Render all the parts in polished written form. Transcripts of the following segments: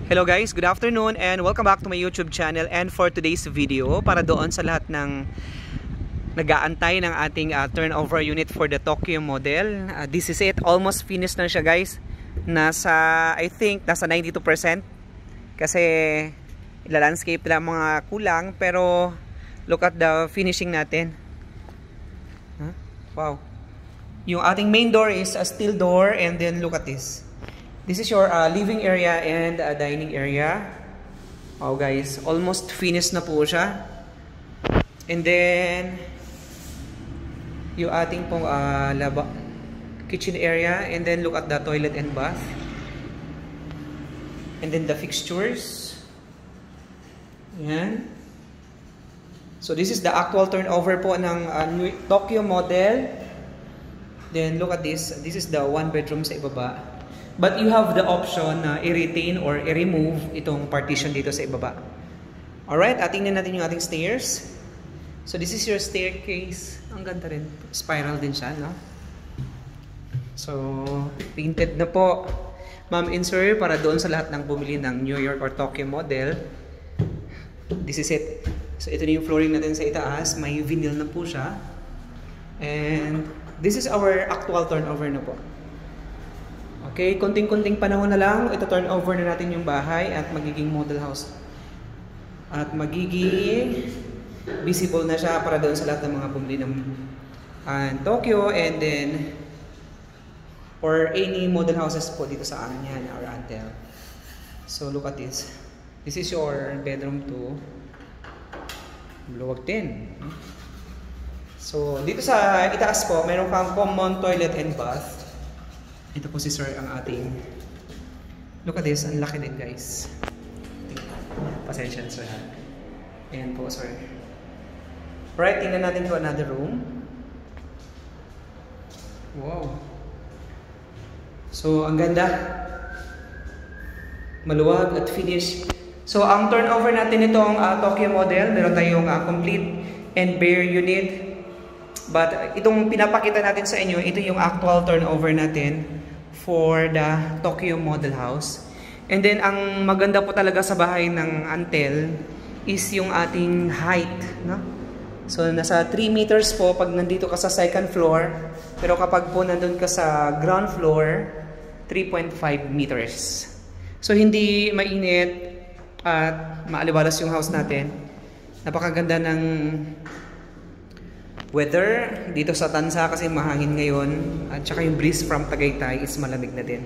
Hello guys, good afternoon and welcome back to my YouTube channel. And for today's video, para doon sa lahat ng nag-aantay ng ating turnover unit for the Tokyo model, this is it. Almost finished na siya guys. I think nasa 92% kasi ila-landscape lang mga kulang, pero look at the finishing natin. Wow. Yung ating main door is a steel door, and then look at this. This is your living area and dining area. Oh guys, almost finished na po siya. And then yung ating pong kitchen area, and then look at the toilet and bath. And then the fixtures. Yan. So this is the actual turnover po ng Tokyo model. Then look at this. This is the one bedroom sa ibaba. But you have the option na i-retain or i-remove itong partition dito sa ibaba. Alright, tingnan natin yung ating stairs. So this is your staircase. Ang ganda rin. Spiral din siya, no? So, painted na po. Ma'am and sir, para doon sa lahat ng bumili ng New York or Tokyo model. This is it. So ito na yung flooring natin sa itaas. May vinyl na po siya. And this is our actual turnover na po. Okay, konting-konting panahon na lang, ito turn over na natin yung bahay at magiging model house. At magiging visible na siya para doon sa lahat ng mga bumili ng Tokyo, and then or any model houses po dito sa amin yan or Antel. So look at this. This is your bedroom 2. Luwag din. So dito sa itaas po, meron kang common toilet and bath. Ito po si sir ang ating, look at this, ang laki din guys. Pasensya sir ha. Ayan po sir. Right, tingnan natin po another room. Wow. So ang ganda. Maluwag at finish. So ang turnover natin itong Tokyo model, meron tayong complete and bare unit. But itong pinapakita natin sa inyo, ito yung actual turnover natin for the Tokyo model house. And then ang maganda po talaga sa bahay ng Antel is yung ating height, no? So nasa 3 meters po pag nandito ka sa second floor, pero kapag po nandun ka sa ground floor, 3.5 meters. So hindi mainit at maaliwalas yung house natin. Napakaganda ng weather dito sa Tansa kasi mahangin ngayon, at saka yung breeze from Tagaytay is malamig na din.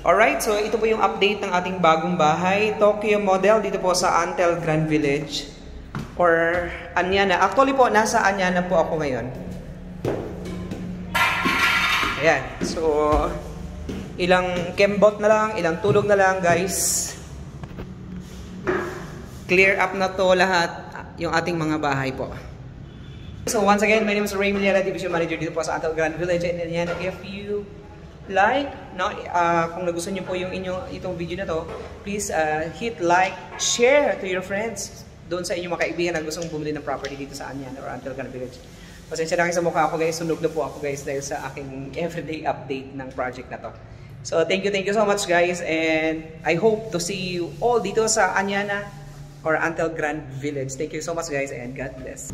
Alright, so ito po yung update ng ating bagong bahay, Tokyo model dito po sa Antel Grand Village or Anyana. Actually po, nasa Anyana po ako ngayon. Ayan, so ilang kembot na lang, ilang tulog na lang guys. Clear up na to lahat yung ating mga bahay po. So once again, my name is Ray Miliana, Division Manager dito po sa Antel Grand Village. And yan, if you like, no, kung nagustuhan niyo po yung itong video na to, please hit like, share to your friends doon sa inyong mga kaibigan na gustong bumili ng property dito sa Anyana or Antel Grand Village. Pasensya lang sa mukha ako guys, sunog na po ako guys dahil sa aking everyday update ng project na to. So thank you so much guys, and I hope to see you all dito sa Anyana or Antel Grand Village. Thank you so much guys, and God bless.